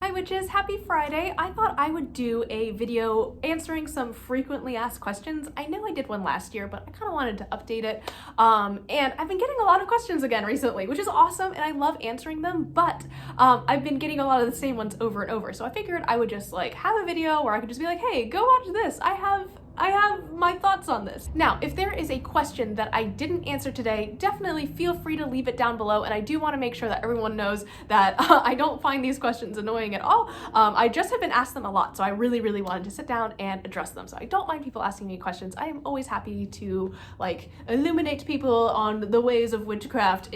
Hi witches, happy Friday. I thought I would do a video answering some frequently asked questions. I know I did one last year, but I kind of wanted to update it. And I've been getting a lot of questions again recently, which is awesome, and I love answering them, but I've been getting a lot of the same ones over and over. So I figured I would just like have a video where I could just be like, hey, go watch this. I have my thoughts on this. Now, if there is a question that I didn't answer today, definitely feel free to leave it down below, and I do want to make sure that everyone knows that I don't find these questions annoying at all. I just have been asked them a lot, so I really wanted to sit down and address them. So I don't mind people asking me questions. I am always happy to like illuminate people on the ways of witchcraft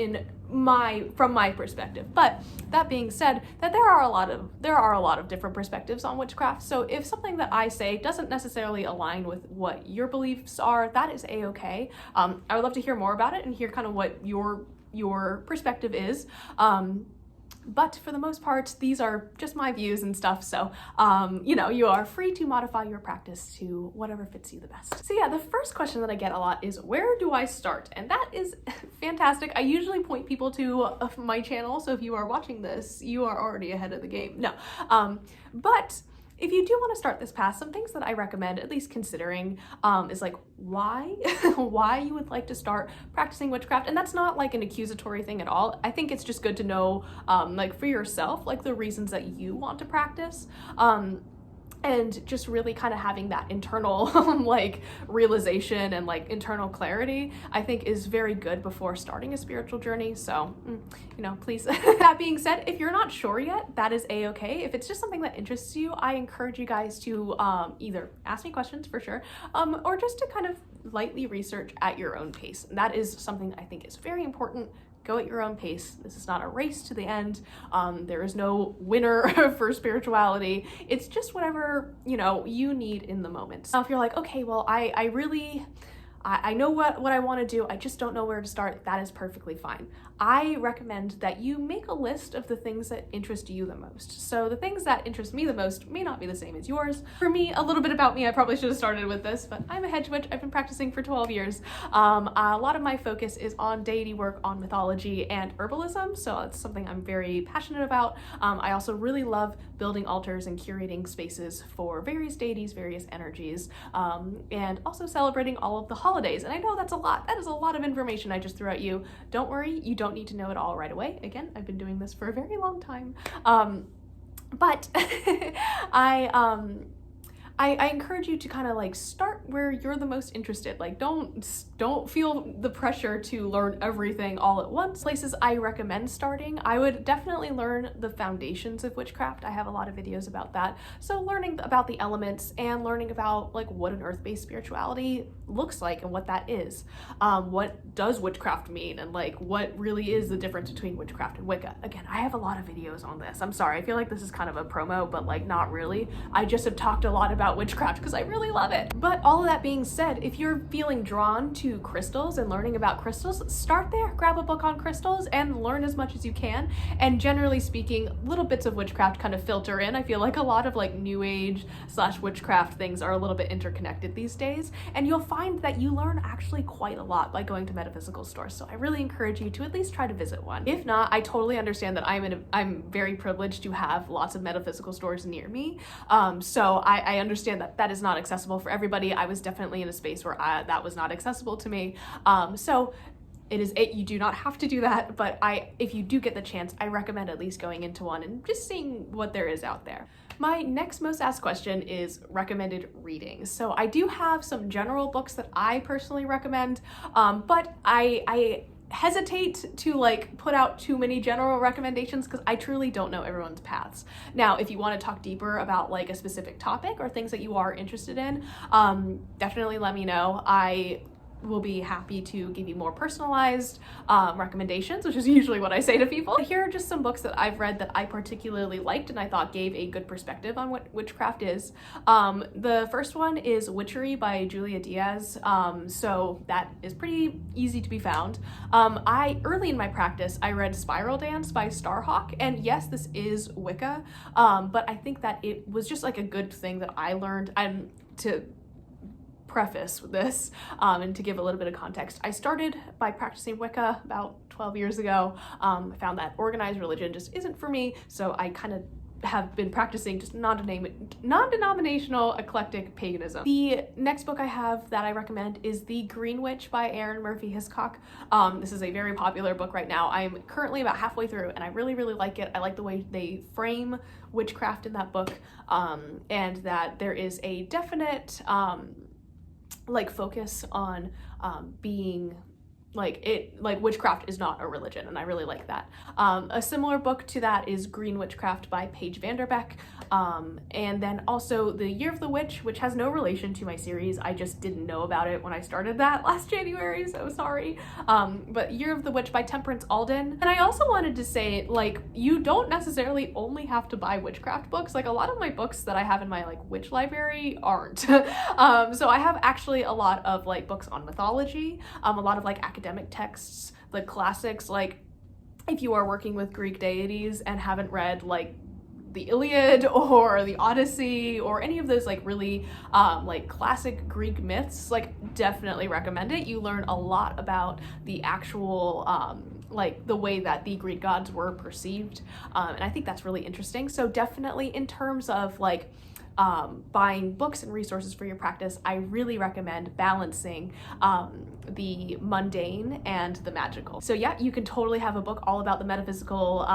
from my perspective. But that being said, that there are a lot of different perspectives on witchcraft. So if something that I say doesn't necessarily align with what your beliefs are, that is a-okay. I would love to hear more about it and hear kind of what your perspective is. But for the most part, these are just my views and stuff. So, you are free to modify your practice to whatever fits you the best. So yeah, the first question that I get a lot is, where do I start? And that is fantastic. I usually point people to my channel. So if you are watching this, you are already ahead of the game. No, but if you do want to start this path, some things that I recommend at least considering is like why you would like to start practicing witchcraft. And that's not like an accusatory thing at all. I think it's just good to know like for yourself, like the reasons that you want to practice. And just really kind of having that internal like realization and like internal clarity, I think is very good before starting a spiritual journey. So, please. That being said, if you're not sure yet, that is a-okay. If it's just something that interests you, I encourage you guys to either ask me questions for sure, or just to kind of lightly research at your own pace. And that is something I think is very important. Go at your own pace. This is not a race to the end. There is no winner for spirituality. It's just whatever, you need in the moment. Now, if you're like, okay, well, I know what I want to do. I just don't know where to start. That is perfectly fine. I recommend that you make a list of the things that interest you the most. So the things that interest me the most may not be the same as yours. For me, a little bit about me, I probably should have started with this, but I'm a hedge witch. I've been practicing for 12 years. A lot of my focus is on deity work, on mythology and herbalism. So it's something I'm very passionate about. I also really love building altars and curating spaces for various deities, various energies, and also celebrating all of the holidays. And I know that's a lot. That is a lot of information I just threw at you. Don't worry, you don't need to know it all right away. Again, I've been doing this for a very long time. But I encourage you to kind of like start where you're the most interested. Like don't feel the pressure to learn everything all at once. Places I recommend starting, I would definitely learn the foundations of witchcraft. I have a lot of videos about that. So learning about the elements and learning about like what an earth-based spirituality looks like and what that is. What does witchcraft mean, and like what really is the difference between witchcraft and Wicca. Again, I have a lot of videos on this. I'm sorry, I feel like this is kind of a promo, but like not really. I just have talked a lot about witchcraft because I really love it. But all of that being said, if you're feeling drawn to crystals and learning about crystals, start there. Grab a book on crystals and learn as much as you can. And generally speaking, little bits of witchcraft kind of filter in. I feel like a lot of like new age / witchcraft things are a little bit interconnected these days, and you'll find that you learn actually quite a lot by going to metaphysical stores. So I really encourage you to at least try to visit one. If not, I totally understand that I'm very privileged to have lots of metaphysical stores near me. So I understand that is not accessible for everybody. I was definitely in a space where that was not accessible to me. So you do not have to do that, but if you do get the chance, I recommend at least going into one and just seeing what there is out there. My next most asked question is recommended readings. So I do have some general books that I personally recommend, but I hesitate to like put out too many general recommendations because I truly don't know everyone's paths. Now, if you want to talk deeper about like a specific topic or things that you are interested in, definitely let me know. I will be happy to give you more personalized recommendations, which is usually what I say to people. Here are just some books that I've read that I particularly liked and I thought gave a good perspective on what witchcraft is. The first one is Witchery by Julia Diaz. So that is pretty easy to be found. Early in my practice, I read Spiral Dance by Starhawk, and yes, this is Wicca, but I think that it was just like a good thing that I learned. To preface this and to give a little bit of context, I started by practicing Wicca about 12 years ago. I found that organized religion just isn't for me, so I kind of have been practicing just non-denominational eclectic paganism. The next book I have that I recommend is The Green Witch by Erin Murphy Hiscock. This is a very popular book right now. I'm currently about halfway through and I really, really like it. I like the way they frame witchcraft in that book, and that there is a definite like focus on being like witchcraft is not a religion, and I really like that. A similar book to that is Green Witchcraft by Paige Vanderbeck, and then also The Year of the Witch, which has no relation to my series. I just didn't know about it when I started that last January, so sorry. But Year of the Witch by Temperance Alden. And I also wanted to say, like, you don't necessarily only have to buy witchcraft books. Like, a lot of my books that I have in my like witch library aren't. So I have actually a lot of like books on mythology, a lot of like academic texts, the classics. Like, if you are working with Greek deities and haven't read like the Iliad or the Odyssey or any of those like really like classic Greek myths, like definitely recommend it. You learn a lot about the actual like the way that the Greek gods were perceived, and I think that's really interesting. So definitely in terms of like buying books and resources for your practice, I really recommend balancing the mundane and the magical. So yeah, you can totally have a book all about the metaphysical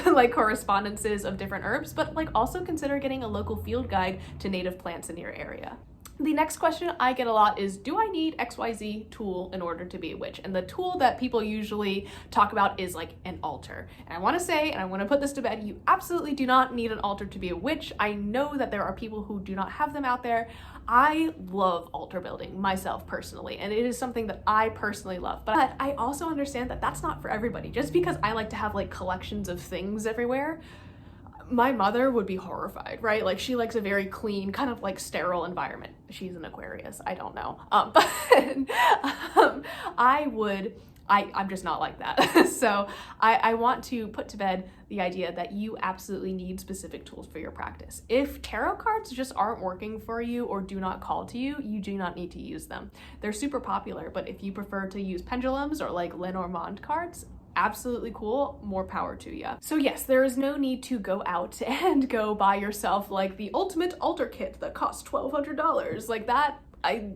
like correspondences of different herbs, but like also consider getting a local field guide to native plants in your area. The next question I get a lot is, do I need XYZ tool in order to be a witch? And the tool that people usually talk about is like an altar. And I want to say, and I want to put this to bed, you absolutely do not need an altar to be a witch. I know that there are people who do not have them out there. I love altar building myself personally, and it is something that I personally love. But I also understand that that's not for everybody. Just because I like to have like collections of things everywhere, my mother would be horrified, right? Like, she likes a very clean, kind of like sterile environment. She's an Aquarius, I don't know. But I'm just not like that. So I want to put to bed the idea that you absolutely need specific tools for your practice. If tarot cards just aren't working for you or do not call to you, you do not need to use them. They're super popular, but if you prefer to use pendulums or like Lenormand cards, absolutely cool, more power to you. So yes, there is no need to go out and go buy yourself like the ultimate altar kit that costs $1,200. Like, that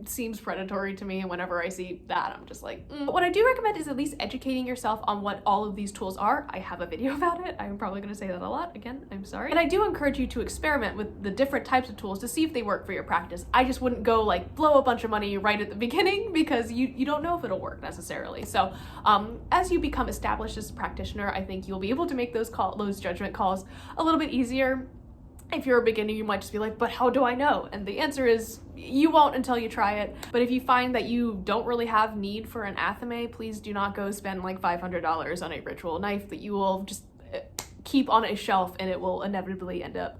seems predatory to me, and whenever I see that, I'm just like, But what I do recommend is at least educating yourself on what all of these tools are. I have a video about it. I'm probably gonna say that a lot. Again, I'm sorry. And I do encourage you to experiment with the different types of tools to see if they work for your practice. I just wouldn't go like blow a bunch of money right at the beginning, because you don't know if it'll work necessarily. So as you become established as a practitioner, I think you'll be able to make those judgment calls a little bit easier. If you're a beginner, you might just be like, but how do I know? And the answer is, you won't until you try it. But if you find that you don't really have need for an athame, please do not go spend like $500 on a ritual knife that you will just keep on a shelf, and it will inevitably end up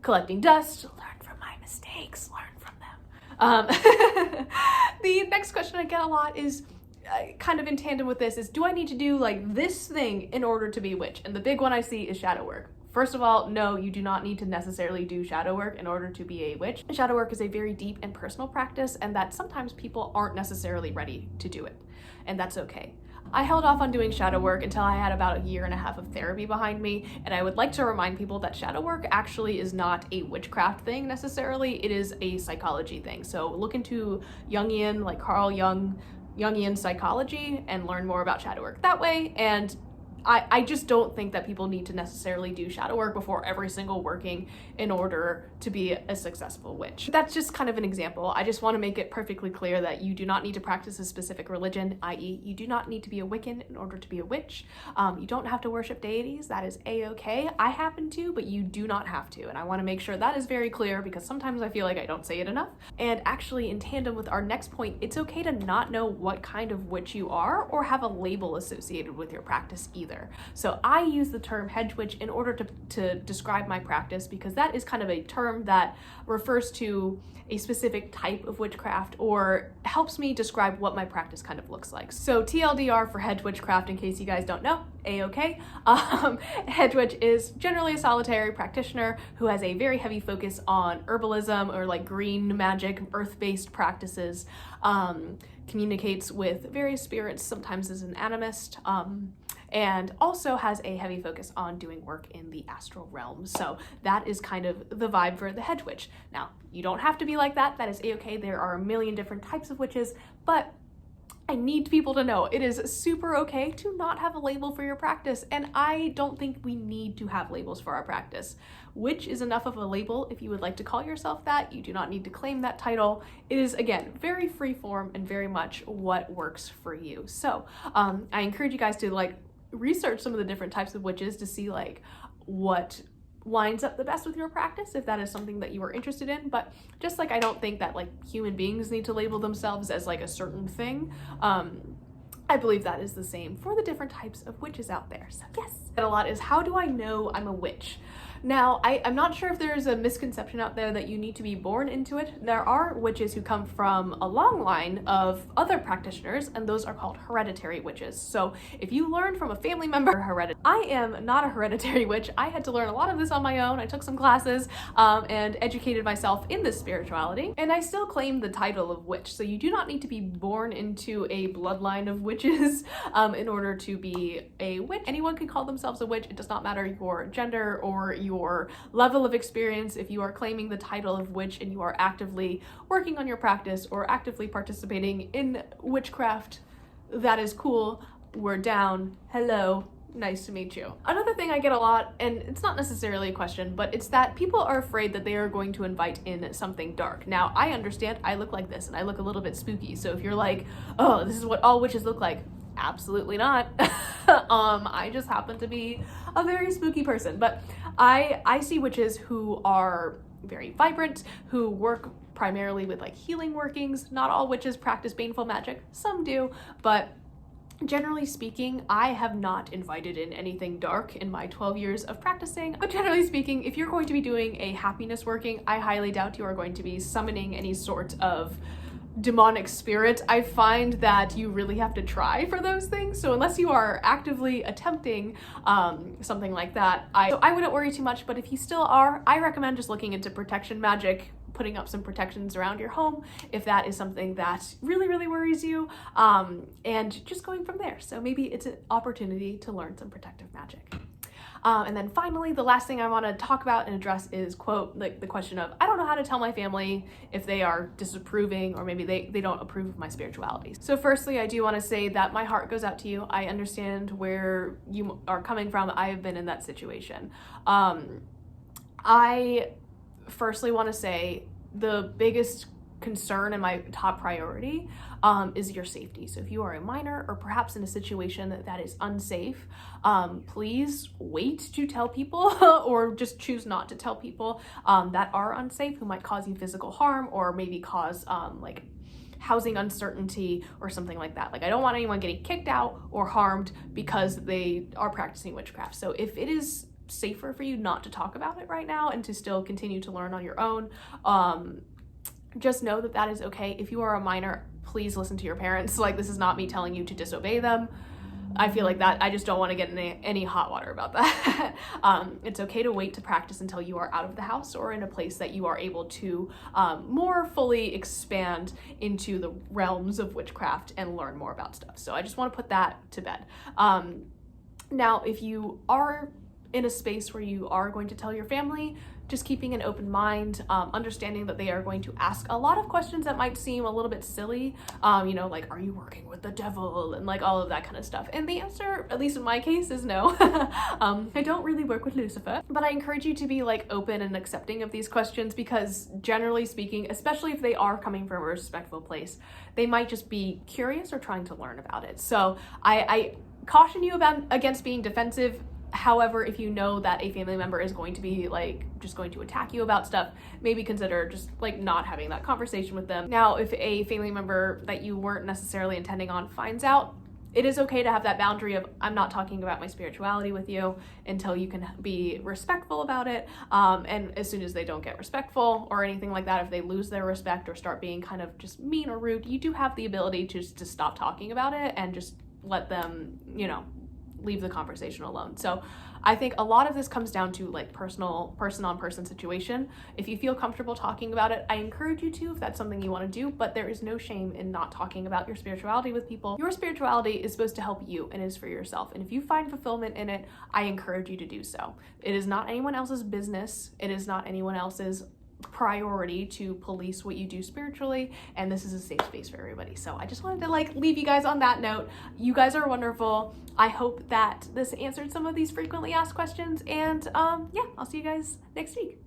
collecting dust. Learn from my mistakes, learn from them. The next question I get a lot is, kind of in tandem with this, is, do I need to do like this thing in order to be a witch? And the big one I see is shadow work. First of all, no, you do not need to necessarily do shadow work in order to be a witch. Shadow work is a very deep and personal practice, and that sometimes people aren't necessarily ready to do it, and that's okay. I held off on doing shadow work until I had about 1.5 years of therapy behind me, and I would like to remind people that shadow work actually is not a witchcraft thing necessarily. It is a psychology thing. So look into Jungian, like Carl Jung, Jungian psychology, and learn more about shadow work that way. And I just don't think that people need to necessarily do shadow work before every single working in order to be a successful witch. That's just kind of an example. I just want to make it perfectly clear that you do not need to practice a specific religion, i.e. you do not need to be a Wiccan in order to be a witch. You don't have to worship deities. That is a-okay. I happen to, but you do not have to. And I want to make sure that is very clear, because sometimes I feel like I don't say it enough. And actually, in tandem with our next point, it's okay to not know what kind of witch you are or have a label associated with your practice either. So I use the term hedge witch in order to describe my practice, because that is kind of a term that refers to a specific type of witchcraft or helps me describe what my practice kind of looks like. So TLDR for hedge witchcraft, in case you guys don't know, a-okay. Hedge witch is generally a solitary practitioner who has a very heavy focus on herbalism or like green magic, earth-based practices, communicates with various spirits, sometimes as an animist, and also has a heavy focus on doing work in the astral realm. So that is kind of the vibe for the hedge witch. Now, you don't have to be like that. That is a-okay. There are a million different types of witches, but I need people to know it is super okay to not have a label for your practice, and I don't think we need to have labels for our practice. Witch is enough of a label if you would like to call yourself that. You do not need to claim that title. It is, again, very free form and very much what works for you. So I encourage you guys to like research some of the different types of witches to see like what lines up the best with your practice if that is something that you are interested in. But just like I don't think that like human beings need to label themselves as like a certain thing, I believe that is the same for the different types of witches out there. So yes, and a lot is, how do I know I'm a witch? Now, I'm not sure if there's a misconception out there that you need to be born into it. There are witches who come from a long line of other practitioners, and those are called hereditary witches. So if you learn from a family member, I am not a hereditary witch. I had to learn a lot of this on my own. I took some classes and educated myself in this spirituality, and I still claim the title of witch. So you do not need to be born into a bloodline of witches in order to be a witch. Anyone can call themselves a witch. It does not matter your gender or your level of experience. If you are claiming the title of witch and you are actively working on your practice or actively participating in witchcraft, that is cool. We're down. Hello. Nice to meet you. Another thing I get a lot, and it's not necessarily a question, but it's that people are afraid that they are going to invite in something dark. Now, I understand I look like this and I look a little bit spooky. So if you're like, oh, this is what all witches look like, absolutely not. I just happen to be a very spooky person, but I see witches who are very vibrant, who work primarily with like healing workings. Not all witches practice baneful magic. Some do, but generally speaking, I have not invited in anything dark in my 12 years of practicing. But generally speaking, if you're going to be doing a happiness working, I highly doubt you are going to be summoning any sort of demonic spirit. I find that you really have to try for those things. So unless you are actively attempting something like that, I wouldn't worry too much. But if you still are, I recommend just looking into protection magic, putting up some protections around your home if that is something that really, really worries you, and just going from there. So maybe it's an opportunity to learn some protective magic. And then finally, the last thing I want to talk about and address is, quote, like the question of, I don't know how to tell my family if they are disapproving or maybe they don't approve of my spirituality. So firstly, I do want to say that my heart goes out to you. I understand where you are coming from. I have been in that situation. I firstly want to say the biggest concern and my top priority is your safety. So if you are a minor or perhaps in a situation that is unsafe, please wait to tell people or just choose not to tell people that are unsafe, who might cause you physical harm or maybe cause like housing uncertainty or something like that. Like, I don't want anyone getting kicked out or harmed because they are practicing witchcraft. So if it is safer for you not to talk about it right now and to still continue to learn on your own, just know that that is okay. If you are a minor, please listen to your parents. Like, this is not me telling you to disobey them. I feel like that I just don't want to get in any hot water about that. It's okay to wait to practice until you are out of the house or in a place that you are able to more fully expand into the realms of witchcraft and learn more about stuff. So I just want to put that to bed. Now, if you are in a space where you are going to tell your family, just keeping an open mind, understanding that they are going to ask a lot of questions that might seem a little bit silly, you know, like, are you working with the devil, and like all of that kind of stuff. And the answer, at least in my case, is no. I don't really work with Lucifer, but I encourage you to be like open and accepting of these questions, because generally speaking, especially if they are coming from a respectful place, they might just be curious or trying to learn about it. So I caution you against being defensive. However, if you know that a family member is going to be like just going to attack you about stuff, maybe consider just like not having that conversation with them. Now, if a family member that you weren't necessarily intending on finds out, it is okay to have that boundary of, I'm not talking about my spirituality with you until you can be respectful about it. And as soon as they don't get respectful or anything like that, if they lose their respect or start being kind of just mean or rude, you do have the ability to stop talking about it and just let them, you know, leave the conversation alone. So I think a lot of this comes down to like person-on-person situation. If you feel comfortable talking about it, I encourage you to, if that's something you want to do, but there is no shame in not talking about your spirituality with people. Your spirituality is supposed to help you and is for yourself. And if you find fulfillment in it, I encourage you to do so. It is not anyone else's business. It is not anyone else's priority to police what you do spiritually, and this is a safe space for everybody. So I just wanted to like leave you guys on that note. You guys are wonderful. I hope that this answered some of these frequently asked questions, and yeah, I'll see you guys next week.